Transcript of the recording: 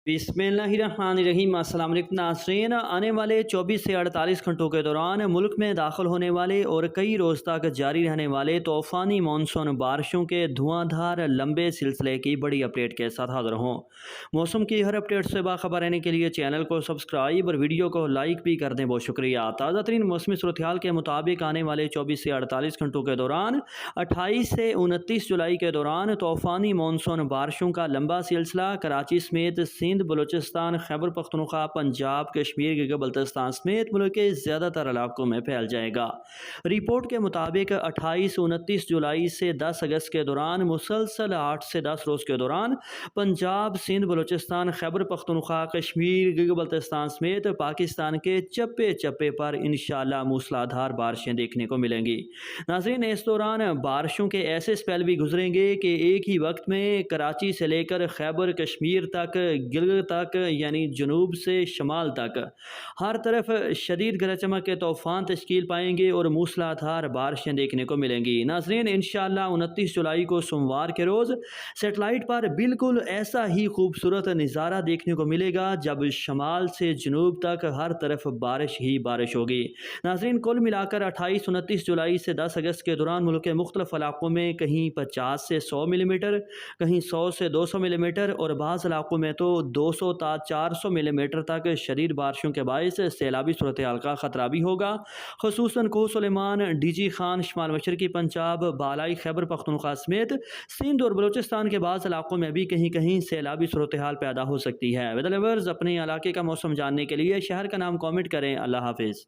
बिस्मिल्लाहिर्रहमानिर्रहीम। अस्सलाम वालेकुम नाज़रीन। आने वाले 24 से 48 घंटों के दौरान मुल्क में दाखिल होने वाले और कई रोज़ तक जारी रहने वाले तूफ़ानी मानसून बारिशों के धुआंधार लंबे सिलसिले की बड़ी अपडेट के साथ हाज़िर हों। मौसम की हर अपडेट से बाखबर रहने के लिए चैनल को सब्सक्राइब और वीडियो को लाइक भी कर दें, बहुत शुक्रिया। ताज़ा तरीन मौसमी सूरत-ए-हाल के मुताबिक आने वाले 24 से 48 घंटों के दौरान 28 से 29 जुलाई के दौरान तूफ़ानी मानसून बारिशों का लंबा सिलसिला कराची समेत सिंध, बलूचिस्तान, खैबर पख्तूनख्वा, पंजाब, कश्मीर, गिलगित बल्तिस्तान समेत मुल्क के ज़्यादातर इलाकों में फैल जाएगा। रिपोर्ट के मुताबिक 28-29 जुलाई से 10 अगस्त के दौरान मुसलसल 8 से 10 रोज़ के दौरान पंजाब, सिंध, बलूचिस्तान, खैबर पख्तूनख्वा, कश्मीर, गिलगित बल्तिस्तान समेत पाकिस्तान के चप्पे चप्पे पर इंशाअल्लाह मूसलाधार बारिशें देखने को मिलेंगी। नाज़रीन, इस दौरान बारिशों के ऐसे स्पेल भी गुजरेंगे कि एक ही वक्त में कराची से लेकर खैबर कश्मीर तक, गिलगित तक, यानी जनूब से शमाल तक हर तरफ शदीद गरज चमक के तूफ़ान तश्कील पाएंगे और मूसलाधार बारिशें देखने को मिलेंगी। नाज़रीन, इंशाअल्लाह 29 जुलाई को सोमवार के रोज़ सेटेलाइट पर बिल्कुल ऐसा ही खूबसूरत नज़ारा देखने को मिलेगा जब शमाल से जनूब तक हर तरफ बारिश ही बारिश होगी। नाज़रीन, कुल मिलाकर 28-29 जुलाई से 10 अगस्त के दौरान मुल्क के मुख्तलिफ इलाकों में कहीं 50 से 100 मिलीमीटर, कहीं 100 से 200 मिलीमीटर और बाज़ इलाकों में तो 200 ता 400 मिलीमीटर तक शदीद बारिशों के बायस सैलाबी सूरत हाल का खतरा भी होगा। खुसूसन कोह सुलेमान, डीजी खान, शमाल मशरकी पंजाब, बालाई खैबर पख्तूनख्वा समेत सिंध और बलूचिस्तान के बाज़ इलाकों में भी कहीं कहीं सैलाबी सूरत हाल पैदा हो सकती है। वेदर लवर्स, अपने इलाके का मौसम जानने के लिए शहर का नाम कॉमेंट करें। अल्लाह हाफिज़।